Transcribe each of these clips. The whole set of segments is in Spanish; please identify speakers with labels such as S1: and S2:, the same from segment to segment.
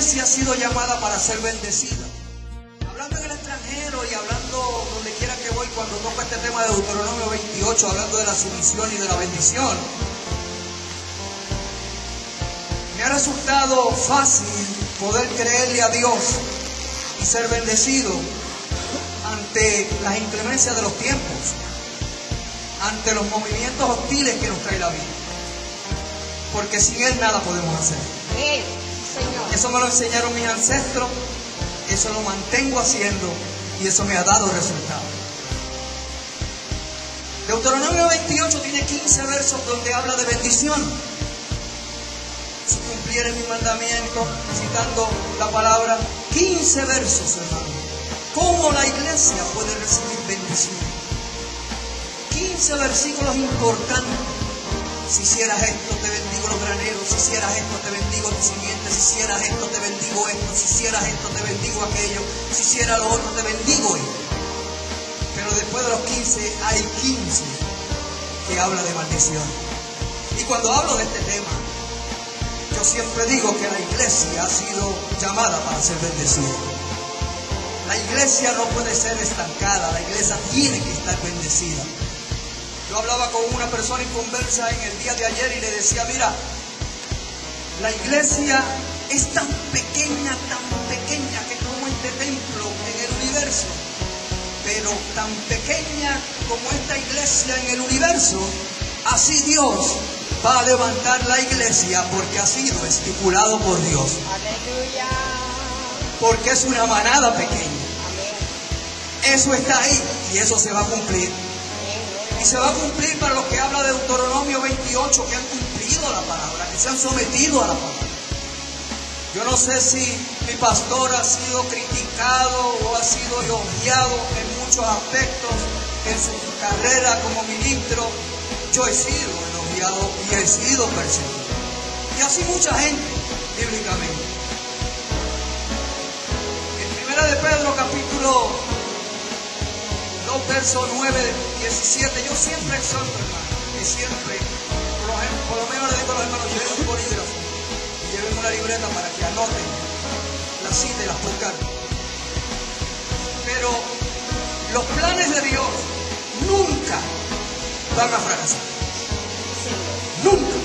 S1: iglesia ha sido llamada para ser bendecida. Hablando en el extranjero y hablando donde quiera que voy, cuando toco este tema de Deuteronomio 28, hablando de la sumisión y de la bendición, me ha resultado fácil poder creerle a Dios y ser bendecido ante las inclemencias de los tiempos, ante los movimientos hostiles que nos trae la vida. Porque sin Él nada podemos hacer.
S2: Señor.
S1: Eso me lo enseñaron mis ancestros, eso lo mantengo haciendo y eso me ha dado resultados. Deuteronomio 28 tiene 15 versos donde habla de bendición. Si cumpliere mi mandamiento, citando la palabra, 15 versos, hermano. ¿Cómo la iglesia puede recibir bendición? 15 versículos importantes. Si hicieras esto, te bendigo los graneros. Si hicieras esto, te bendigo tu simiente. Si hicieras esto, te bendigo esto. Si hicieras esto, te bendigo aquello. Si hicieras lo otro, te bendigo esto. Pero después de los 15, hay 15 que habla de maldición. Y cuando hablo de este tema, yo siempre digo que la iglesia ha sido llamada para ser bendecida. La iglesia no puede ser estancada, la iglesia tiene que estar bendecida. Yo hablaba con una persona en conversa en el día de ayer y le decía, mira, la iglesia es tan pequeña que es como este templo en el universo. Pero tan pequeña como esta iglesia en el universo, así Dios va a levantar la iglesia porque ha sido estipulado por Dios.
S2: Aleluya.
S1: Porque es una manada pequeña.
S2: Amén.
S1: Eso está ahí y eso se va a cumplir. Y se va a cumplir para los que habla de Deuteronomio 28, que han cumplido la palabra, que se han sometido a la palabra. Yo no sé si mi pastor ha sido criticado o ha sido elogiado en muchos aspectos en su carrera como ministro. Yo he sido elogiado y he sido perseguido. Y así mucha gente, bíblicamente. En Primera de Pedro, capítulo 2, verso 9, 17, yo siempre exhorto, hermano, que siempre, por lo menos le digo a los hermanos, lleven un bolígrafo y lleven una libreta para que anoten las citas y las buscan. Pero los planes de Dios nunca van a fracasar. Nunca.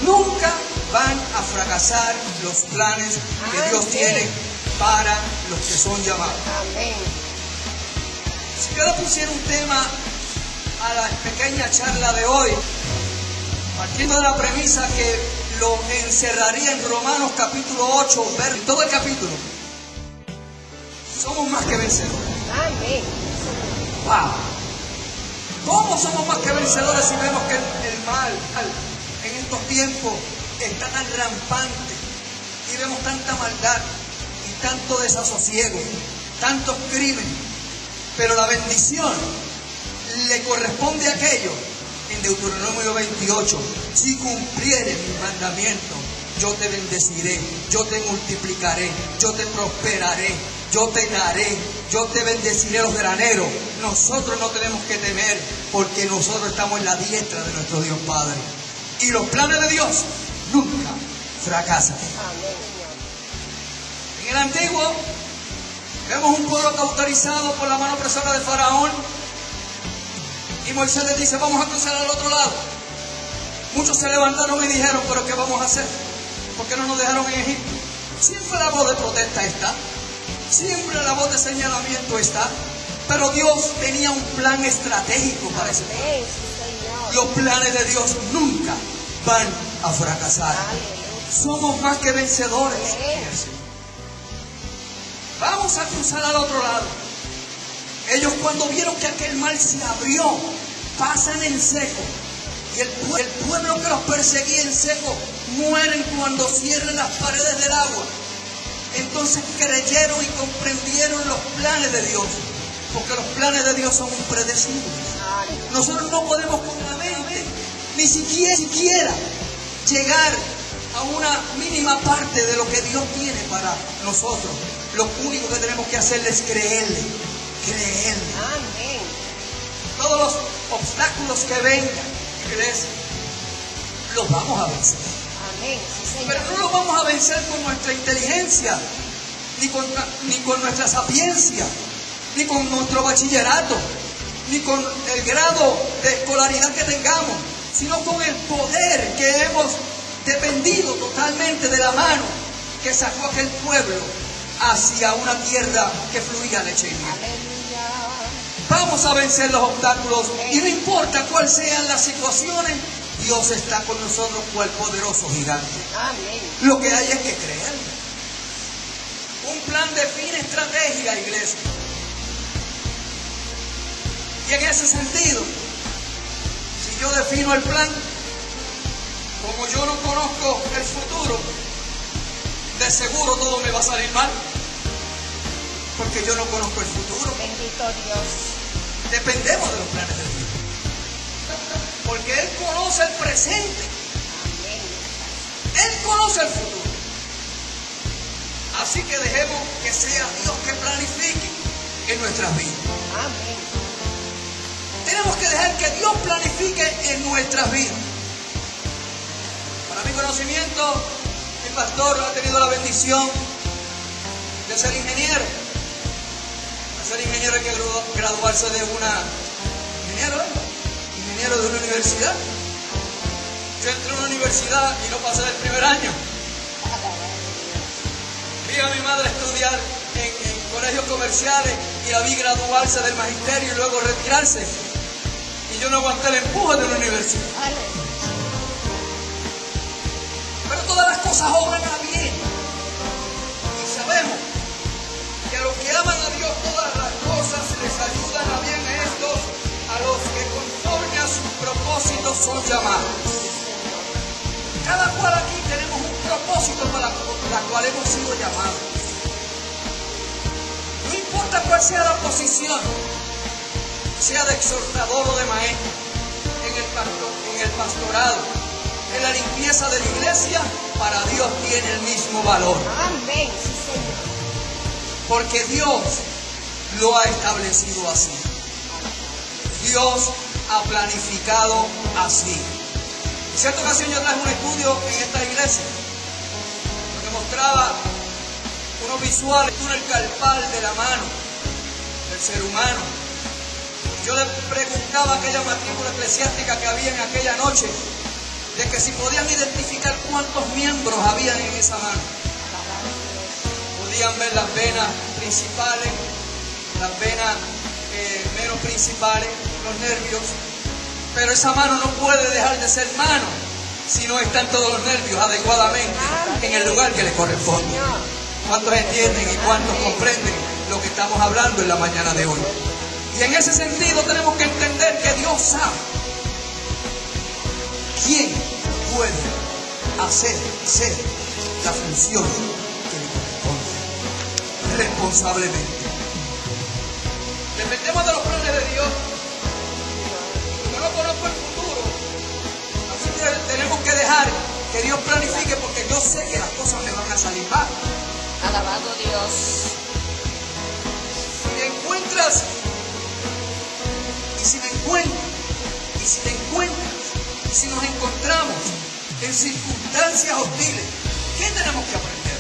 S1: Nunca van a fracasar los planes que Dios tiene para los que son llamados.
S2: Amén.
S1: Si yo le pusiera un tema a la pequeña charla de hoy, partiendo de la premisa que lo encerraría en Romanos capítulo 8, en todo el capítulo, somos más que vencedores.
S2: Amén.
S1: ¡Wow! ¿Cómo somos más que vencedores si vemos que el mal en estos tiempos está tan rampante y vemos tanta maldad y tanto desasosiego, tantos crímenes? Pero la bendición le corresponde a aquello en Deuteronomio 28. Si cumplieres mis mandamientos, yo te bendeciré, yo te multiplicaré, yo te prosperaré, yo te daré, yo te bendeciré los graneros. Nosotros no tenemos que temer porque nosotros estamos en la diestra de nuestro Dios Padre. Y los planes de Dios nunca fracasan.
S2: Amén.
S1: En el Antiguo vemos un pueblo cauterizado por la mano opresora de Faraón. Y Moisés les dice, vamos a cruzar al otro lado. Muchos se levantaron y dijeron, pero ¿qué vamos a hacer? ¿Por qué no nos dejaron en Egipto? Siempre la voz de protesta está. Siempre la voz de señalamiento está. Pero Dios tenía un plan estratégico para ese pueblo.
S2: Amén, Señor.
S1: Los planes de Dios nunca van a fracasar.
S2: Aleluya.
S1: Somos más que vencedores.
S2: Amén.
S1: Vamos a cruzar al otro lado. Ellos cuando vieron que aquel mar se abrió, pasan en seco. Y el pueblo que los perseguía en seco mueren cuando cierren las paredes del agua. Entonces creyeron y comprendieron los planes de Dios. Porque los planes de Dios son impredecibles. Nosotros no podemos con la mente ni siquiera llegar a una mínima parte de lo que Dios tiene para nosotros. Lo único que tenemos que hacer es creerle.
S2: Amén.
S1: Todos los obstáculos que vengan, iglesia, los vamos a vencer.
S2: Amén. Sí, Señor.
S1: Pero no lo vamos a vencer con nuestra inteligencia, ni con nuestra sapiencia, ni con nuestro bachillerato, ni con el grado de escolaridad que tengamos, sino con el poder que hemos dependido totalmente de la mano que sacó aquel pueblo hacia una tierra que fluía leche y miel.
S2: Aleluya.
S1: Vamos a vencer los obstáculos y no importa cuáles sean las situaciones, Dios está con nosotros cual poderoso gigante.
S2: Amén.
S1: Lo que hay es que creer. Un plan define estrategia, iglesia. Y en ese sentido, si yo defino el plan, como yo no conozco el futuro, de seguro todo me va a salir mal, porque yo no conozco el futuro.
S2: Bendito Dios.
S1: Dependemos de los planes de Dios, porque Él conoce el presente,
S2: Amén.
S1: Él conoce el futuro. Así que dejemos que sea Dios que planifique en nuestras vidas.
S2: Amén.
S1: Tenemos que dejar que Dios planifique en nuestras vidas. Para mi conocimiento, mi pastor ha tenido la bendición de ser ingeniero. Para ser ingeniero hay que graduarse de ingeniero de una universidad. Yo entré a una universidad y no pasé del primer año. Vi a mi madre estudiar en colegios comerciales y la vi graduarse del magisterio y luego retirarse. Y yo no aguanté el empuje de una universidad.
S2: Aleluya.
S1: Pero todas las cosas obran a bien. Y sabemos que a los que aman a Dios todas las cosas les ayudan a bien a estos, a los que conforme a sus propósitos son llamados. Cada cual aquí tenemos un propósito para la cual hemos sido llamados. No importa cuál sea la posición, sea de exhortador o de maestro, en el pastorado, en la limpieza de la iglesia, para Dios tiene el mismo valor.
S2: Amén. Sí, Señor.
S1: Porque Dios lo ha establecido así. Dios ha planificado así. En cierta ocasión yo traje un estudio en esta iglesia que mostraba unos visuales, un carpal de la mano del ser humano. Yo le preguntaba a aquella matrícula eclesiástica que había en aquella noche de que si podían identificar cuántos miembros habían en esa mano. Podían ver las venas principales, las venas menos principales, los nervios. Pero esa mano no puede dejar de ser mano si no están todos los nervios adecuadamente en el lugar que le corresponde.
S2: Señor.
S1: ¿Cuántos entienden y cuántos comprenden lo que estamos hablando en la mañana de hoy? Y en ese sentido tenemos que entender que Dios sabe quién puede hacer la función que le corresponde responsablemente. Dependemos de los planes de Dios. Yo no conozco el futuro, así que tenemos que dejar que Dios planifique, porque yo sé que las cosas me van a salir mal.
S2: Alabado Dios.
S1: Si me encuentras, y si me encuentras, y si te encuentras, y si nos encontramos en circunstancias hostiles, ¿qué tenemos que aprender?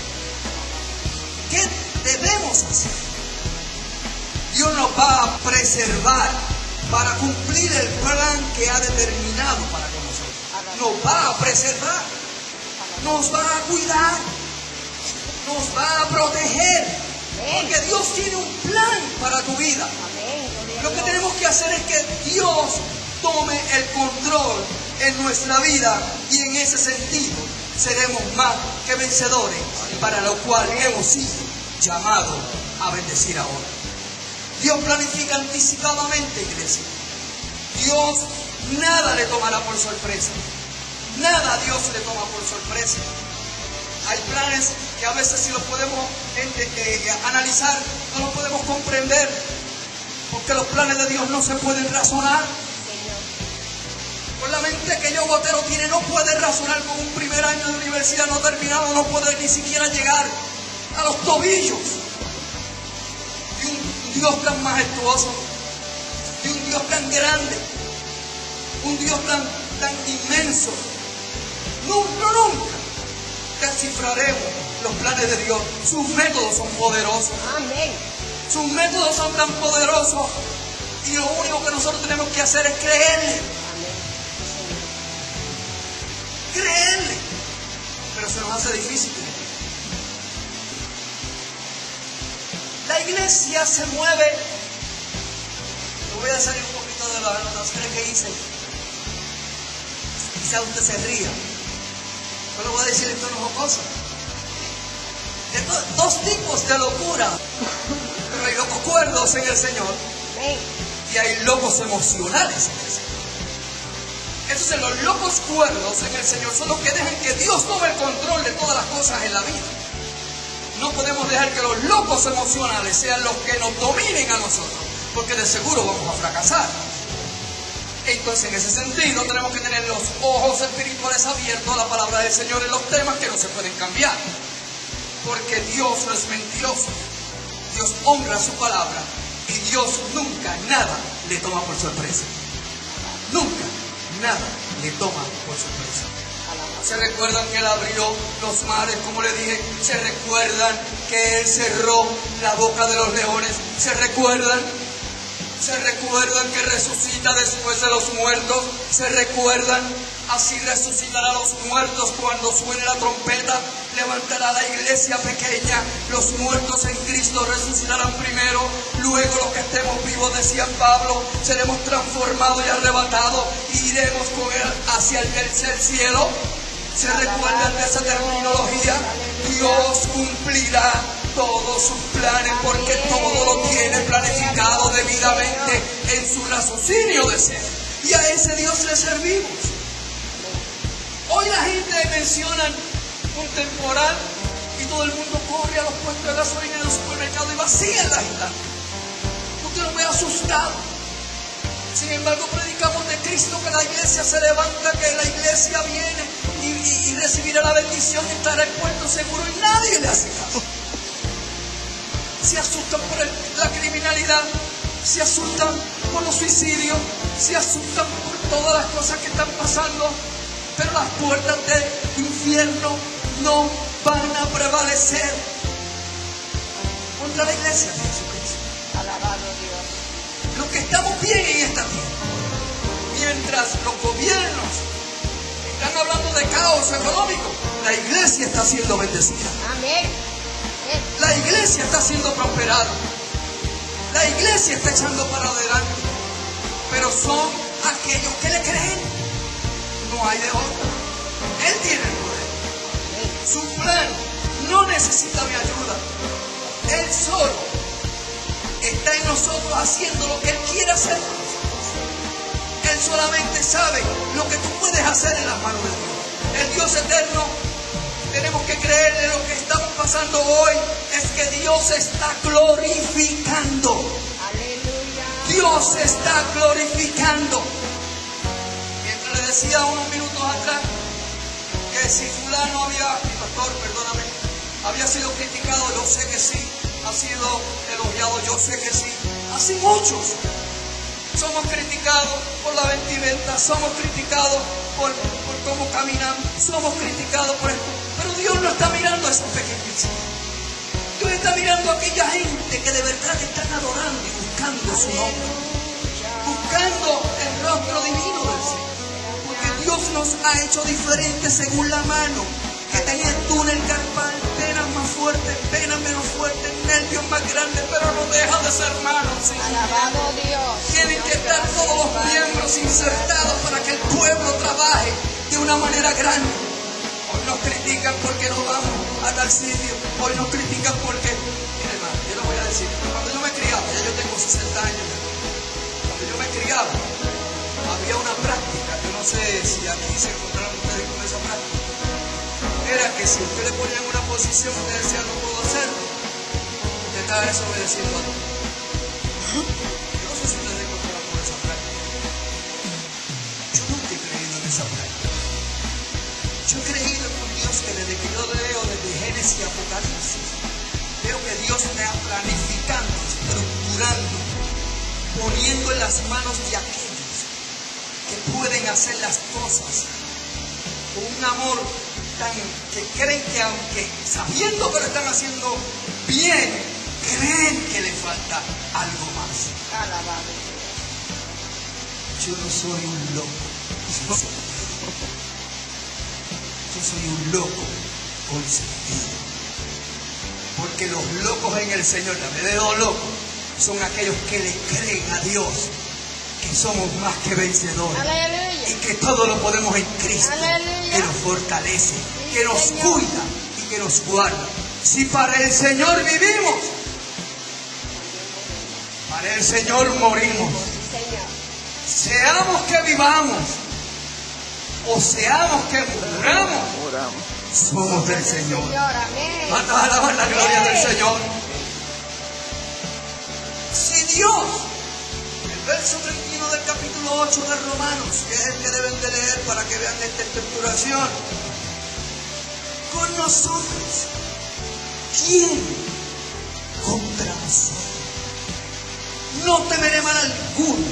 S1: ¿Qué debemos hacer? Dios nos va a preservar para cumplir el plan que ha determinado para con nosotros. Nos va a preservar, nos va a cuidar, nos va a proteger, porque Dios tiene un plan para tu vida.
S2: Amén.
S1: Lo que tenemos que hacer es que Dios tome el control en nuestra vida, y en ese sentido seremos más que vencedores, para lo cual hemos sido llamados a bendecir ahora. Dios planifica anticipadamente, iglesia. Dios nada le tomará por sorpresa. Nada a Dios le toma por sorpresa. Hay planes que a veces, si los podemos analizar, no los podemos comprender, porque los planes de Dios no se pueden razonar. Con la mente que yo Botero tiene, no puede razonar con un primer año de universidad no terminado, no puede ni siquiera llegar a los tobillos de un Dios tan majestuoso, de un Dios tan grande, un Dios tan inmenso. Nunca descifraremos los planes de Dios. Sus métodos son poderosos.
S2: Amén.
S1: Sus métodos son tan poderosos. Y lo único que nosotros tenemos que hacer es creerle.
S2: Amén.
S1: Creerle. Pero se nos hace difícil. La iglesia se mueve. Yo voy a salir un poquito de las anotaciones que hice. Quizá usted se ría. Yo le voy a decir esto no es jocoso. Dos tipos de locura. Pero hay locos cuerdos en el Señor.
S2: Amén.
S1: Y hay locos emocionales en el Señor. Entonces los locos cuerdos en el Señor son los que dejan que Dios tome el control de todas las cosas en la vida. No podemos dejar que los locos emocionales sean los que nos dominen a nosotros, porque de seguro vamos a fracasar. Entonces en ese sentido tenemos que tener los ojos espirituales abiertos a la palabra del Señor en los temas que no se pueden cambiar. Porque Dios no es mentiroso. Dios honra su palabra y Dios nunca nada le toma por sorpresa. Nunca nada le toma por sorpresa. ¿Se recuerdan que Él abrió los mares, como le dije? ¿Se recuerdan que Él cerró la boca de los leones? ¿Se recuerdan? ¿Se recuerdan que resucita después de los muertos? ¿Se recuerdan? Así resucitará a los muertos cuando suene la trompeta. Levantará la iglesia pequeña. Los muertos en Cristo resucitarán primero. Luego los que estemos vivos, decía Pablo, seremos transformados y arrebatados. E iremos con Él hacia el tercer cielo. ¿Se recuerdan de esa terminología? Dios cumplirá todos sus planes porque todo lo tiene planificado debidamente en su raciocinio de ser. Y a ese Dios le servimos. Hoy la gente menciona un temporal y todo el mundo corre a los puestos de gasolina en el supermercado y vacía las instantes. Usted lo ve asustado. Sin embargo, predicamos de Cristo, que la iglesia se levanta, que la iglesia viene y recibirá la bendición y estará en puerto seguro y nadie le hace caso. Se asustan por la criminalidad, se asustan por los suicidios, se asustan por todas las cosas que están pasando, pero las puertas del infierno no van a prevalecer contra la iglesia de Jesucristo.
S2: Alabado Dios.
S1: Los que estamos bien en esta tierra, mientras los gobiernos están hablando de caos económico, la iglesia está siendo bendecida.
S2: Amén.
S1: La iglesia está siendo prosperada. La iglesia está echando para adelante. Pero son aquellos que le creen. No hay de otro. Él tiene el poder. Su plan no necesita mi ayuda. Él solo está en nosotros haciendo lo que Él quiere hacer con nosotros. Él solamente sabe lo que tú puedes hacer en las manos de Dios. El Dios eterno, tenemos que creerle. Lo que estamos pasando hoy es que Dios se está glorificando.
S2: Aleluya.
S1: Dios se está glorificando. Mientras le decía unos minutos atrás que si fulano mi pastor, perdóname, había sido criticado, yo sé que sí. Ha sido elogiado, yo sé que sí. Así muchos. Somos criticados por la vestimenta, somos criticados por cómo caminamos, somos criticados por esto. Pero Dios no está mirando a esos pequeños. Dios está mirando a aquella gente que de verdad están adorando y buscando su nombre, buscando el rostro divino del Señor. Porque Dios nos ha hecho diferentes según la mano que tenía el túnel carpal, penas más fuertes, penas menos fuertes, nervios más grandes, pero no deja de ser mano. ¿Sí?
S2: Alabado Dios.
S1: Tienen que estar todos los miembros insertados para que el pueblo trabaje de una manera grande. Hoy nos critican porque no vamos a tal sitio. Hoy nos critican porque, mire hermano, yo lo voy a decir, cuando yo me criaba, ya yo tengo 60 años, cuando yo me criaba, había una práctica, yo no sé si aquí se encontraron ustedes con esa práctica. Era que si usted le ponía en una posición, usted decía no puedo hacerlo, usted estaba desobedeciendo a Dios. Yo no sé si ustedes encontraron con esa práctica. Yo nunca he creído en esa práctica. Yo he creído en un Dios que desde que yo leo desde Génesis y Apocalipsis, veo que Dios me ha planificando, estructurando, poniendo en las manos de aquellos que pueden hacer las cosas con un amor que creen que aunque sabiendo que lo están haciendo bien, creen que le falta algo más.
S2: Alabado Dios.
S1: Yo no soy un loco. Yo soy un loco consentido. Porque los locos en el Señor, la verdad de los locos, son aquellos que le creen a Dios que somos más que vencedores.
S2: Aleluya.
S1: Y que todo lo podemos en Cristo,
S2: Aleluya.
S1: que nos fortalece,
S2: Sí,
S1: que nos
S2: Señor.
S1: cuida y que nos guarda. Si para el Señor vivimos, para el Señor morimos.
S2: Señor.
S1: Seamos que vivamos o seamos que muramos, somos del Señor.
S2: Amén.
S1: ¿Cuántos alaban la gloria del Señor? Si Dios, el verso 31 del capítulo 8 de Romanos, que es el que deben de leer para que vean esta estructuración, con nosotros, ¿quién contra nosotros? No temeré mal alguno,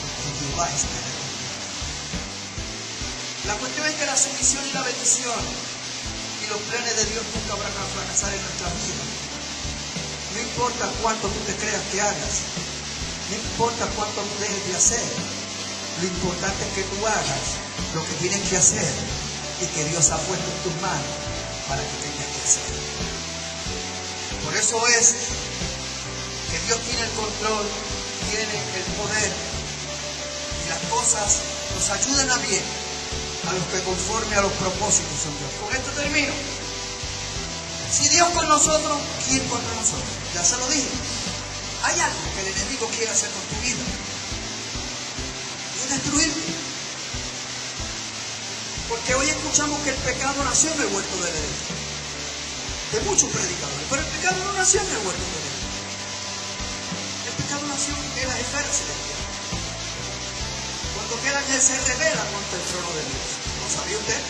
S1: porque Jehová está conmigo. La cuestión es que la sumisión y la bendición y los planes de Dios nunca van a fracasar en nuestra vida. No importa cuánto tú te creas que hagas, no importa cuánto tú dejes de hacer, lo importante es que tú hagas lo que tienes que hacer y que Dios ha puesto en tus manos para que tengas que hacer. Por eso es que Dios tiene el control, tiene el poder y las cosas nos ayudan a bien a los que conforme a los propósitos son Dios. Con esto termino. Si Dios con nosotros, ¿quién contra nosotros? Ya se lo dije. Hay algo que el enemigo quiere hacer con tu vida. Quiere destruirte. Porque hoy escuchamos que el pecado nació en el huerto del Edén. De muchos predicadores. Pero el pecado no nació en el huerto del Edén. El pecado nació en la esfera celestial. Cuando que el ángel se revela contra el trono de Dios. ¿Lo sabía usted?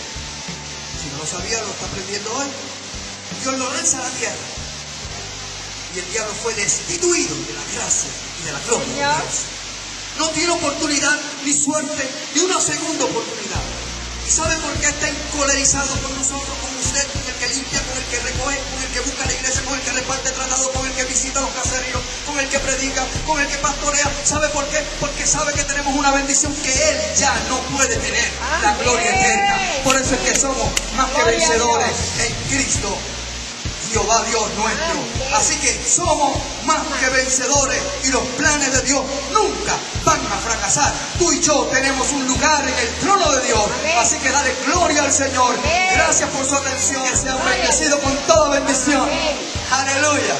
S1: Si no lo sabía, lo está aprendiendo hoy. Dios lo lanza a la tierra. Y el diablo fue destituido de la gracia y de la gloria de Dios. No tiene oportunidad, ni suerte, ni una segunda oportunidad. ¿Y sabe por qué está encolerizado con nosotros, con usted, con el que limpia, con el que recoge, con el que busca la iglesia, con el que reparte tratado, con el que visita los caseríos, con el que predica, con el que pastorea? ¿Sabe por qué? Porque sabe que tenemos una bendición que Él ya no puede tener, la gloria eterna. Por eso es que somos más que vencedores en Cristo, Jehová Dios nuestro. Así que somos más que vencedores y los planes de Dios nunca van a fracasar. Tú y yo tenemos un lugar en el trono de Dios. Así que dale gloria al Señor. Gracias por su atención. Sean bendecidos con toda bendición. Aleluya.